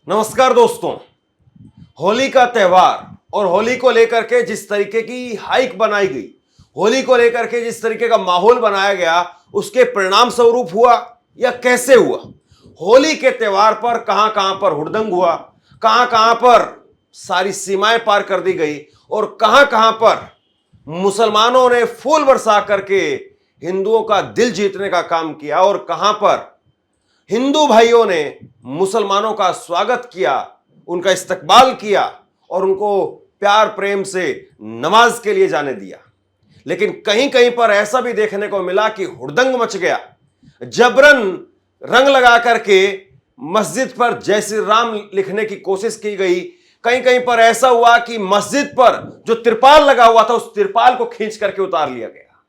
नमस्कार दोस्तों। होली का त्योहार और होली को लेकर के जिस तरीके की हाइक बनाई गई, होली को लेकर के जिस तरीके का माहौल बनाया गया, उसके परिणाम स्वरूप हुआ या कैसे हुआ? होली के त्योहार पर कहां पर हुड़दंग हुआ, कहां पर सारी सीमाएं पार कर दी गई और कहां पर मुसलमानों ने फूल बरसा करके हिंदुओं का दिल जीतने का काम किया और कहां पर हिंदू भाइयों ने मुसलमानों का स्वागत किया, उनका इस्तकबाल किया और उनको प्यार प्रेम से नमाज के लिए जाने दिया। लेकिन कहीं कहीं पर ऐसा भी देखने को मिला कि हुड़दंग मच गया, जबरन रंग लगा करके मस्जिद पर जय श्री राम लिखने की कोशिश की गई। कहीं कहीं पर ऐसा हुआ कि मस्जिद पर जो तिरपाल लगा हुआ था उस तिरपाल को खींच करके उतार लिया गया।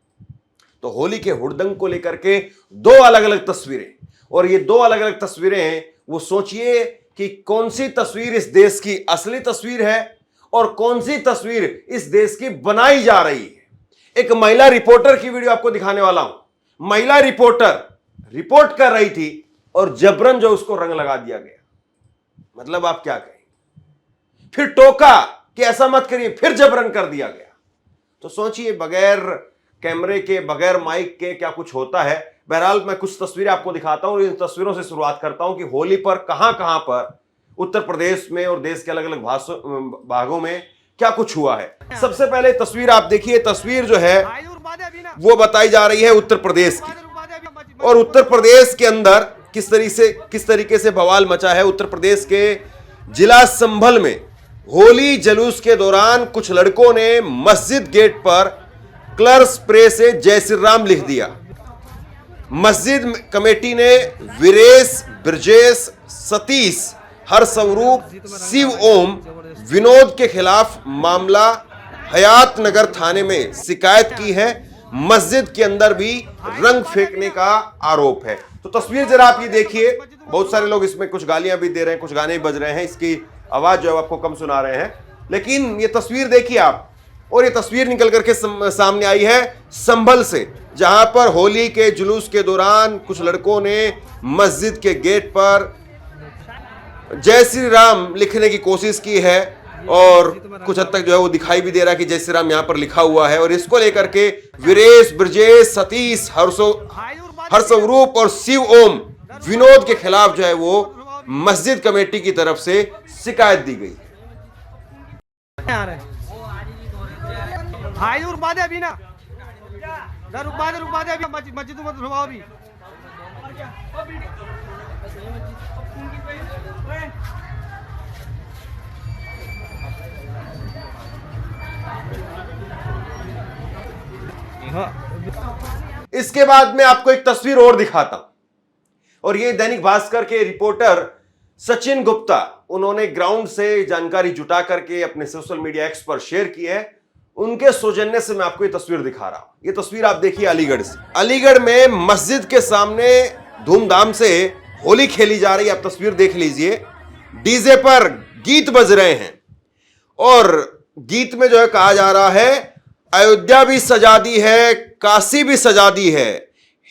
तो होली के हुड़दंग को लेकर के दो अलग अलग तस्वीरें, और ये दो अलग अलग तस्वीरें हैं। वो सोचिए कि कौन सी तस्वीर इस देश की असली तस्वीर है और कौन सी तस्वीर इस देश की बनाई जा रही है। एक महिला रिपोर्टर की वीडियो आपको दिखाने वाला हूं। महिला रिपोर्टर रिपोर्ट कर रही थी और जबरन जो उसको रंग लगा दिया गया। मतलब आप क्या कहें? फिर टोका कि ऐसा मत करिए, फिर जबरन कर दिया गया। तो सोचिए, बगैर कैमरे के, बगैर माइक के क्या कुछ होता है। बहरहाल मैं कुछ तस्वीरें आपको दिखाता हूं और इन तस्वीरों से शुरुआत करता हूं कि होली पर कहां पर उत्तर प्रदेश में और देश के अलग अलग भागों में क्या कुछ हुआ है। सबसे पहले तस्वीर आप देखिए। तस्वीर जो है वो बताई जा रही है उत्तर प्रदेश की, और उत्तर प्रदेश के अंदर किस तरीके से बवाल मचा है। उत्तर प्रदेश के जिला संभल में होली जुलूस के दौरान कुछ लड़कों ने मस्जिद गेट पर कलर स्प्रे से जय श्री राम लिख दिया। मस्जिद कमेटी ने वीरेश, ब्रजेश, सतीश, हरस्वरूप, शिव ओम, विनोद के खिलाफ मामला हयात नगर थाने में शिकायत की है। मस्जिद के अंदर भी रंग फेंकने का आरोप है। तो तस्वीर जरा आप ये देखिए। बहुत सारे लोग इसमें कुछ गालियां भी दे रहे हैं, कुछ गाने भी बज रहे हैं, इसकी आवाज जो है आपको कम सुना रहे हैं। लेकिन ये तस्वीर देखिए आप, और ये तस्वीर निकल करके सामने आई है संभल से, जहां पर होली के जुलूस के दौरान कुछ लड़कों ने मस्जिद के गेट पर जय श्री राम लिखने की कोशिश की है और कुछ हद तक जो है वो दिखाई भी दे रहा है कि जय श्री राम यहां पर लिखा हुआ है। और इसको लेकर के वीरेश, ब्रजेश, सतीश, हरस्वरूप और शिव ओम, विनोद के खिलाफ जो है वो मस्जिद कमेटी की तरफ से शिकायत दी गई। इसके बाद मैं आपको एक तस्वीर और दिखाता हूं, और ये दैनिक भास्कर के रिपोर्टर सचिन गुप्ता, उन्होंने ग्राउंड से जानकारी जुटा करके अपने सोशल मीडिया एक्स पर शेयर की है। उनके सौजन्य से मैं आपको ये तस्वीर दिखा रहा हूं। ये तस्वीर आप देखिए अलीगढ़ से। अलीगढ़ में मस्जिद के सामने धूमधाम से होली खेली जा रही है। आप तस्वीर देख लीजिए। डीजे पर गीत बज रहे हैं और गीत में जो है कहा जा रहा है, अयोध्या भी सजा दी है, काशी भी सजा दी है,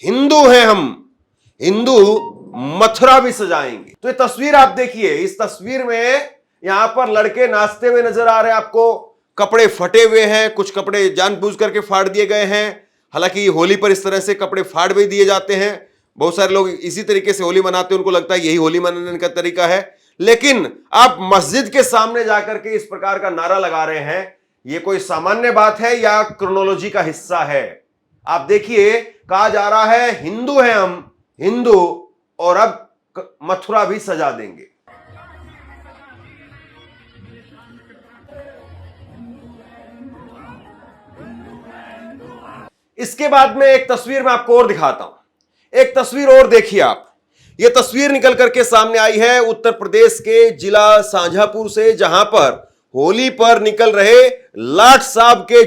हिंदू हैं हम, हिंदू मथुरा भी सजाएंगे। तो ये तस्वीर आप देखिए। इस तस्वीर में यहां पर लड़के नाचते हुए नजर आ रहे हैं आपको। कपड़े फटे हुए हैं, कुछ कपड़े जानबूझ करके फाड़ दिए गए हैं। हालांकि होली पर इस तरह से कपड़े फाड़ भी दिए जाते हैं। बहुत सारे लोग इसी तरीके से होली मनाते हैं, उनको लगता है यही होली मनाने का तरीका है। लेकिन आप मस्जिद के सामने जाकर के इस प्रकार का नारा लगा रहे हैं, यह कोई सामान्य बात है या क्रोनोलॉजी का हिस्सा है? आप देखिए, कहा जा रहा है हिंदू हैं हम, हिंदू, और अब मथुरा भी सजा देंगे। इसके बाद में एक तस्वीर मैं आपको और दिखाता हूं। एक तस्वीर और देखिए आप। यह तस्वीर निकल करके सामने आई है उत्तर प्रदेश के जिला शाहजहांपुर से, जहां पर होली पर निकल रहे लाट साहब के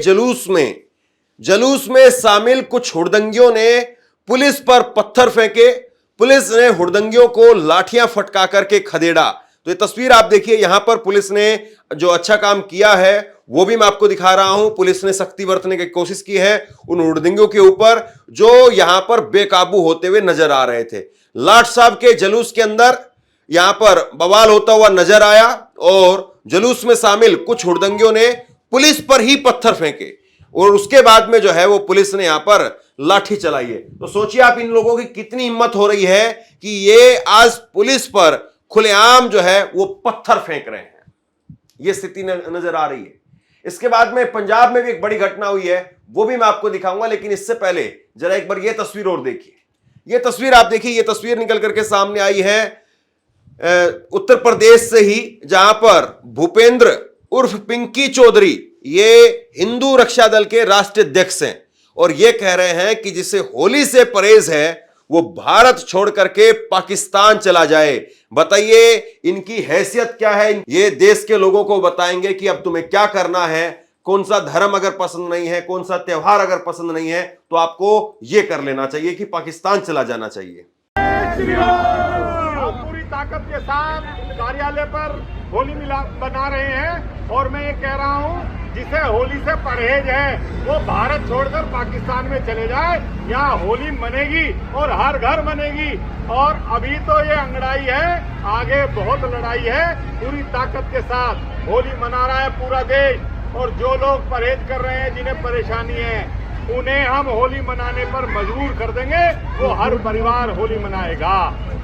जुलूस में शामिल कुछ हुड़दंगियों ने पुलिस पर पत्थर फेंके। पुलिस ने हुड़दंगियों को लाठियां फटका करके खदेड़ा। तो ये तस्वीर आप देखिए। यहां पर पुलिस ने जो अच्छा काम किया है वो भी मैं आपको दिखा रहा हूं। पुलिस ने सख्ती बरतने की कोशिश की है उन हुड़दंगियों के ऊपर जो यहां पर बेकाबू होते हुए नजर आ रहे थे। लाट साहब के जुलूस के अंदर यहां पर बवाल होता हुआ नजर आया और जुलूस में शामिल कुछ हुड़दंगियों ने पुलिस पर ही पत्थर फेंके और उसके बाद में जो है वो पुलिस ने यहां पर लाठी चलाई है। तो सोचिए आप इन लोगों की कितनी हिम्मत हो रही है कि ये आज पुलिस पर खुलेआम जो है वो पत्थर फेंक रहे हैं। ये स्थिति नजर आ रही है। इसके बाद में पंजाब में भी एक बड़ी घटना हुई है, वो भी मैं आपको दिखाऊंगा, लेकिन इससे पहले जरा एक बार ये तस्वीर और देखिए। ये तस्वीर आप देखिए, ये तस्वीर निकल करके सामने आई है उत्तर प्रदेश से ही, जहां पर भूपेंद्र उर्फ पिंकी चौधरी ये हिंदू रक्षा दल के राष्ट्रीय अध्यक्ष हैं और ये कह रहे हैं कि जिसे होली से परहेज है वो भारत छोड़ करके पाकिस्तान चला जाए। बताइए इनकी हैसियत क्या है? ये देश के लोगों को बताएंगे कि अब तुम्हें क्या करना है, कौन सा धर्म अगर पसंद नहीं है, कौन सा त्योहार अगर पसंद नहीं है तो आपको ये कर लेना चाहिए कि पाकिस्तान चला जाना चाहिए। पूरी ताकत के साथ कार्यालय पर होली बना रहे हैं और मैं ये कह रहा हूँ जिसे होली से परहेज है वो भारत छोड़कर पाकिस्तान में चले जाए। यहाँ होली मनेगी और हर घर मनेगी और अभी तो ये अंगड़ाई है, आगे बहुत लड़ाई है। पूरी ताकत के साथ होली मना रहा है पूरा देश और जो लोग परहेज कर रहे हैं, जिन्हें परेशानी है, उन्हें हम होली मनाने पर मजबूर कर देंगे। वो हर परिवार होली मनाएगा।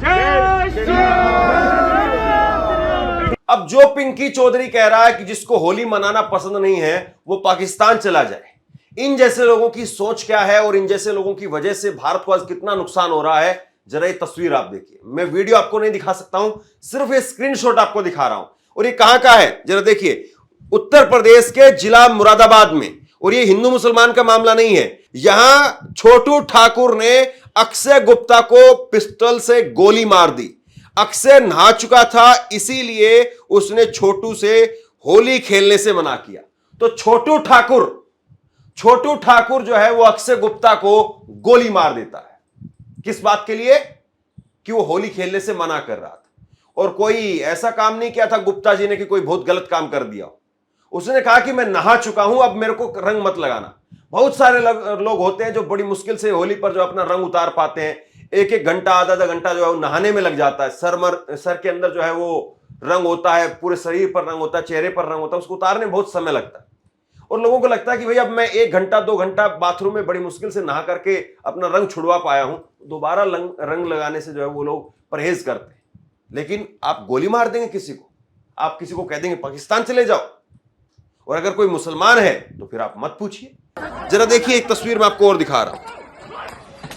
जय श्री राम। अब जो पिंकी चौधरी कह रहा है कि जिसको होली मनाना पसंद नहीं है वो पाकिस्तान चला जाए, इन जैसे लोगों की सोच क्या है और इन जैसे लोगों की वजह से भारत को आज कितना नुकसान हो रहा है, जरा ये तस्वीर आप देखिए। मैं वीडियो आपको नहीं दिखा सकता हूं, सिर्फ ये स्क्रीनशॉट आपको दिखा रहा हूं। और ये कहां का है जरा देखिए, उत्तर प्रदेश के जिला मुरादाबाद में। और ये हिंदू मुसलमान का मामला नहीं है, यहां छोटू ठाकुर ने अक्षय गुप्ता को पिस्टल से गोली मार दी। अक्षय नहा चुका था, इसीलिए उसने छोटू से होली खेलने से मना किया। तो छोटू ठाकुर जो है वो अक्षय गुप्ता को गोली मार देता है। किस बात के लिए? कि वो होली खेलने से मना कर रहा था। और कोई ऐसा काम नहीं किया था गुप्ता जी ने कि कोई बहुत गलत काम कर दिया। उसने कहा कि मैं नहा चुका हूं, अब मेरे को रंग मत लगाना। बहुत सारे लोग होते हैं जो बड़ी मुश्किल से होली पर जो अपना रंग उतार पाते हैं। एक एक घंटा, आधा घंटा जो है वो नहाने में लग जाता है। सर के अंदर जो है वो रंग होता है, पूरे शरीर पर रंग होता है, चेहरे पर रंग होता है, उसको उतारने में बहुत समय लगता है। और लोगों को लगता है कि भाई अब मैं 1 घंटा 2 घंटा बाथरूम में बड़ी मुश्किल से नहा करके अपना रंग छुड़वा पाया हूं, दोबारा रंग लगाने से जो है वो लोग परहेज करते हैं। लेकिन आप गोली मार देंगे किसी को, आप किसी को कह देंगे पाकिस्तान चले जाओ, और अगर कोई मुसलमान है तो फिर आप मत पूछिए। जरा देखिए एक तस्वीर मैं आपको और दिखा रहा हूं।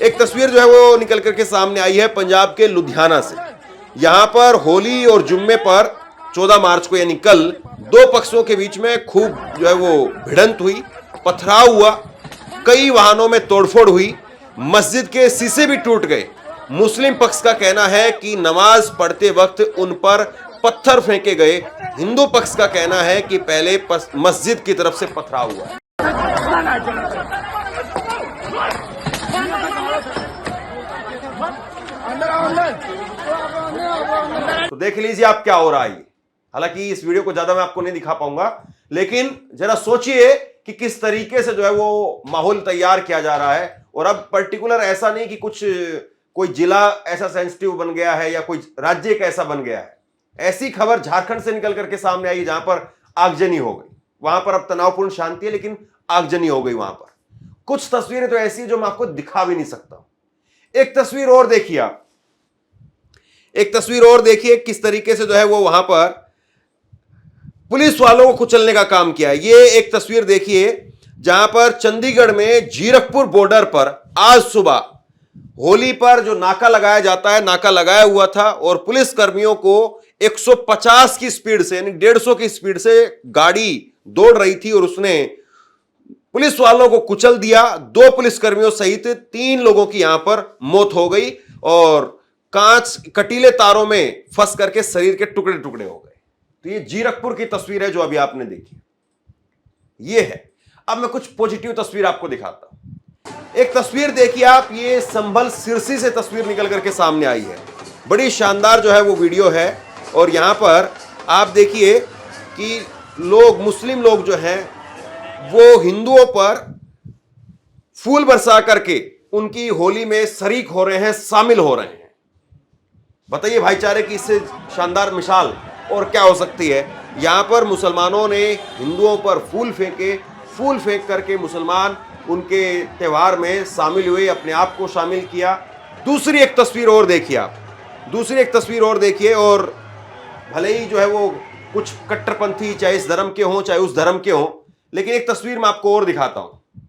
एक तस्वीर जो है वो निकल करके सामने आई है पंजाब के लुधियाना से। यहां पर होली और जुम्मे पर 14 मार्च को यानी कल दो पक्षों के बीच में खूब जो है वो भिड़ंत हुई, पथराव हुआ, कई वाहनों में तोड़फोड़ हुई, मस्जिद के शीशे भी टूट गए। मुस्लिम पक्ष का कहना है कि नमाज पढ़ते वक्त उन पर पत्थर फेंके गए। हिंदू पक्ष का कहना है कि पहले मस्जिद की तरफ से पथराव हुआ। तो देख लीजिए आप क्या हो रहा है। हालांकि इस वीडियो को ज्यादा मैं आपको नहीं दिखा पाऊंगा, लेकिन जरा सोचिए कि किस तरीके से जो है वो माहौल तैयार किया जा रहा है। और अब पर्टिकुलर ऐसा नहीं कि कोई जिला ऐसा सेंसिटिव बन गया है या कोई राज्य एक ऐसा बन गया है। ऐसी खबर झारखंड से निकल करके सामने आई जहां पर आगजनी हो गई। वहां पर अब तनावपूर्ण शांति है, लेकिन आगजनी हो गई वहां पर। कुछ तस्वीरें तो ऐसी जो मैं आपको दिखा भी नहीं सकता। एक तस्वीर और देखिए आप, एक तस्वीर और देखिए किस तरीके से जो है वो वहां पर पुलिस वालों को कुचलने का काम किया है। ये एक तस्वीर देखिए जहां पर चंडीगढ़ में जीरकपुर बॉर्डर पर आज सुबह होली पर जो नाका लगाया जाता है, नाका लगाया हुआ था और पुलिस कर्मियों को 150 की स्पीड से यानी 150 की स्पीड से गाड़ी दौड़ रही थी और उसने पुलिस वालों को कुचल दिया। 2 पुलिसकर्मियों सहित 3 लोगों की यहां पर मौत हो गई और कांच कटीले तारों में फंस करके शरीर के टुकड़े टुकड़े हो गए। तो ये जीरकपुर की तस्वीर है जो अभी आपने देखी, ये है। अब मैं कुछ पॉजिटिव तस्वीर आपको दिखाता हूं। एक तस्वीर देखिए आप, ये संभल सिरसी से तस्वीर निकल करके सामने आई है। बड़ी शानदार जो है वो वीडियो है और यहां पर आप देखिए कि लोग, मुस्लिम लोग जो हैं वो हिंदुओं पर फूल बरसा करके उनकी होली में शरीक हो रहे हैं, शामिल हो रहे हैं। बताइए भाईचारे की इससे शानदार मिसाल और क्या हो सकती है। यहां पर मुसलमानों ने हिंदुओं पर फूल फेंके, फूल फेंक करके मुसलमान उनके त्यौहार में शामिल हुए, अपने आप को शामिल किया। दूसरी एक तस्वीर और देखिए आप, दूसरी एक तस्वीर और देखिए। और भले ही जो है वो कुछ कट्टरपंथी चाहे इस धर्म के हों चाहे उस धर्म के हों, लेकिन एक तस्वीर मैं आपको और दिखाता हूं।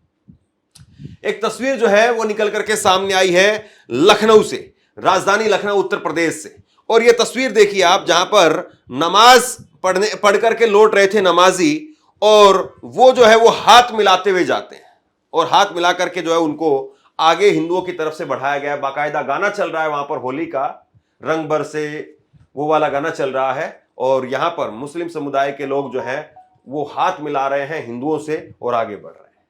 एक तस्वीर जो है वो निकल करके सामने आई है लखनऊ से, राजधानी लखनऊ उत्तर प्रदेश से। और ये तस्वीर देखिए आप, जहां पर नमाज पढ़ करके लौट रहे थे नमाजी, और वो जो है वो हाथ मिलाते हुए जाते हैं और हाथ मिला करके जो है उनको आगे हिंदुओं की तरफ से बढ़ाया गया। बाकायदा गाना चल रहा है वहां पर, होली का रंग बरसे वो वाला गाना चल रहा है। और यहां पर मुस्लिम समुदाय के लोग जो हैं वो हाथ मिला रहे हैं हिंदुओं से और आगे बढ़ रहे हैं।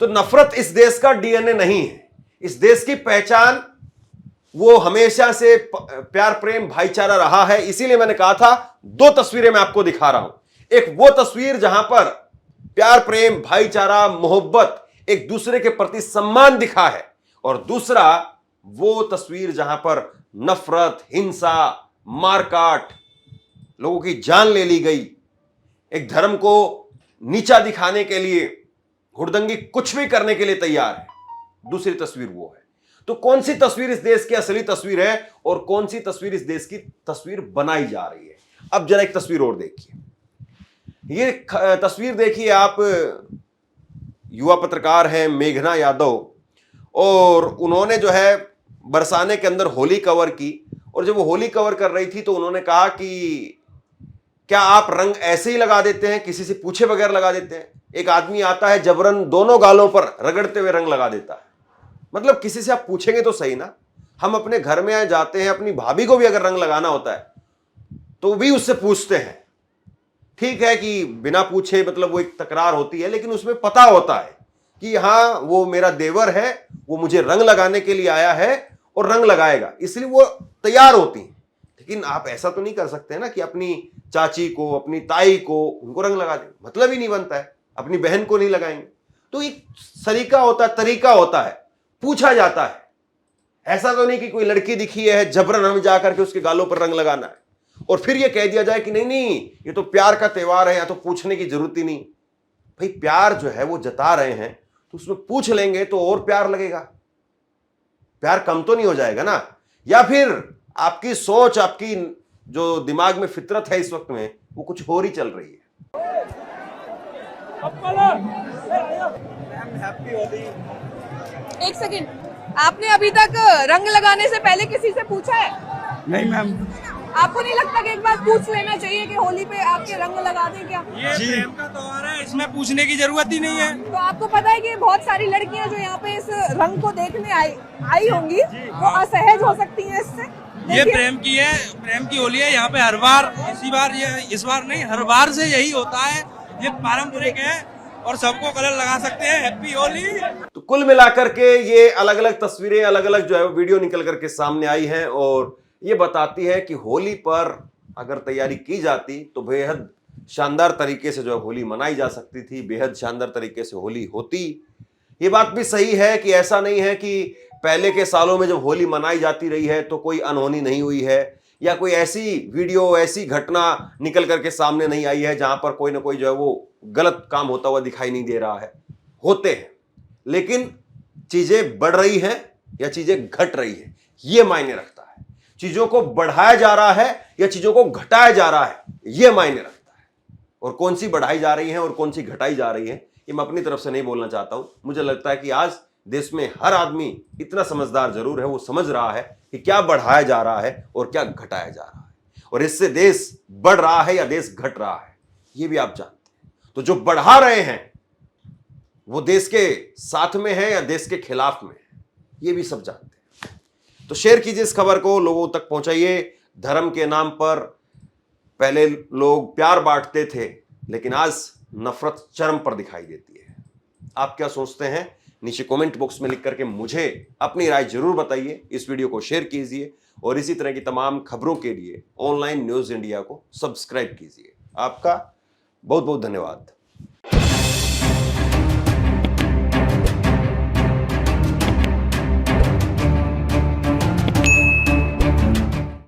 तो नफरत इस देश का डीएनए नहीं है। इस देश की पहचान वो हमेशा से प्यार प्रेम भाईचारा रहा है। इसीलिए मैंने कहा था दो तस्वीरें मैं आपको दिखा रहा हूं। एक वो तस्वीर जहां पर प्यार प्रेम भाईचारा मोहब्बत एक दूसरे के प्रति सम्मान दिखा है, और दूसरा वो तस्वीर जहां पर नफरत, हिंसा, मारकाट, लोगों की जान ले ली गई, एक धर्म को नीचा दिखाने के लिए हुड़दंगी कुछ भी करने के लिए तैयार है। दूसरी तस्वीर वो है। तो कौन सी तस्वीर इस देश की असली तस्वीर है और कौन सी तस्वीर इस देश की तस्वीर बनाई जा रही है? अब जरा एक तस्वीर और देखिए। ये तस्वीर देखिए आप, युवा पत्रकार हैं मेघना यादव, और उन्होंने जो है बरसाने के अंदर होली कवर की। और जब वो होली कवर कर रही थी तो उन्होंने कहा कि क्या आप रंग ऐसे ही लगा देते हैं, किसी से पूछे बगैर लगा देते हैं? एक आदमी आता है जबरन दोनों गालों पर रगड़ते हुए रंग लगा देता है। मतलब किसी से आप पूछेंगे तो सही ना। हम अपने घर में जाते हैं, अपनी भाभी को भी अगर रंग लगाना होता है तो भी उससे पूछते हैं। ठीक है कि बिना पूछे मतलब वो एक तकरार होती है, लेकिन उसमें पता होता है कि हाँ वो मेरा देवर है, वो मुझे रंग लगाने के लिए आया है और रंग लगाएगा, इसलिए वो तैयार होती हैं। लेकिन आप ऐसा तो नहीं कर सकते ना कि अपनी चाची को, अपनी ताई को उनको रंग लगा दें, मतलब ही नहीं बनता है। अपनी बहन को नहीं लगाएंगे। तो एक सलीका होता है, तरीका होता है, पूछा जाता है। ऐसा तो नहीं कि कोई लड़की दिखी है जबरन हमें जाकर के उसके गालों पर रंग लगाना है और फिर यह कह दिया जाए कि नहीं नहीं ये तो प्यार का त्योहार है, या तो पूछने की जरूरत ही नहीं। भाई प्यार जो है वो जता रहे हैं तो उसमें पूछ लेंगे तो और प्यार लगेगा, प्यार कम तो नहीं हो जाएगा ना। या फिर आपकी सोच, आपकी जो दिमाग में फितरत है इस वक्त में, वो कुछ और ही चल रही है। एक सेकंड, आपने अभी तक रंग लगाने से पहले किसी से पूछा है? नहीं मैम। आपको नहीं लगता कि एक बार पूछ लेना चाहिए कि होली पे आपके रंग लगा दें क्या? ये प्रेम का त्योहार है, इसमें पूछने की जरूरत ही नहीं है। तो आपको पता है कि बहुत सारी लड़कियां जो यहाँ पे इस रंग को देखने आई होंगी, वो असहज हो सकती हैं इससे। ये प्रेम की है, प्रेम की होली है। यहाँ पे हर बार, इस बार नहीं, हर बार से यही होता है। ये पारंपरिक है और सबको कलर लगा सकते हैं। हैप्पी होली। तो कुल मिलाकर के ये अलग अलग तस्वीरें, अलग अलग जो है वीडियो निकल करके सामने आई हैं और ये बताती है कि होली पर अगर तैयारी की जाती तो बेहद शानदार तरीके से जो है होली मनाई जा सकती थी, बेहद शानदार तरीके से होली होती। ये बात भी सही है कि ऐसा नहीं है कि पहले के सालों में जब होली मनाई जाती रही है तो कोई अनहोनी नहीं हुई है, या कोई ऐसी वीडियो, ऐसी घटना निकल करके सामने नहीं आई है जहां पर कोई ना कोई जो है वो गलत काम होता हुआ दिखाई नहीं दे रहा है। होते हैं, लेकिन चीजें बढ़ रही हैं या चीजें घट रही है, ये मायने रखता है। चीजों को बढ़ाया जा रहा है या चीजों को घटाया जा रहा है, यह मायने रखता है। और कौन सी बढ़ाई जा रही है और कौन सी घटाई जा रही है, ये मैं अपनी तरफ से नहीं बोलना चाहता हूं। मुझे लगता है कि आज देश में हर आदमी इतना समझदार जरूर है, वो समझ रहा है कि क्या बढ़ाया जा रहा है और क्या घटाया जा रहा है, और इससे देश बढ़ रहा है या देश घट रहा है, ये भी आप जानते हैं। तो जो बढ़ा रहे हैं वो देश के साथ में है या देश के खिलाफ में है, ये भी सब जानते हैं। तो शेयर कीजिए इस खबर को, लोगों तक पहुंचाइए। धर्म के नाम पर पहले लोग प्यार बांटते थे, लेकिन आज नफरत चरम पर दिखाई देती है। आप क्या सोचते हैं? नीचे कमेंट बॉक्स में लिख करके मुझे अपनी राय जरूर बताइए। इस वीडियो को शेयर कीजिए और इसी तरह की तमाम खबरों के लिए ऑनलाइन न्यूज़ इंडिया को सब्सक्राइब कीजिए। आपका बहुत बहुत धन्यवाद।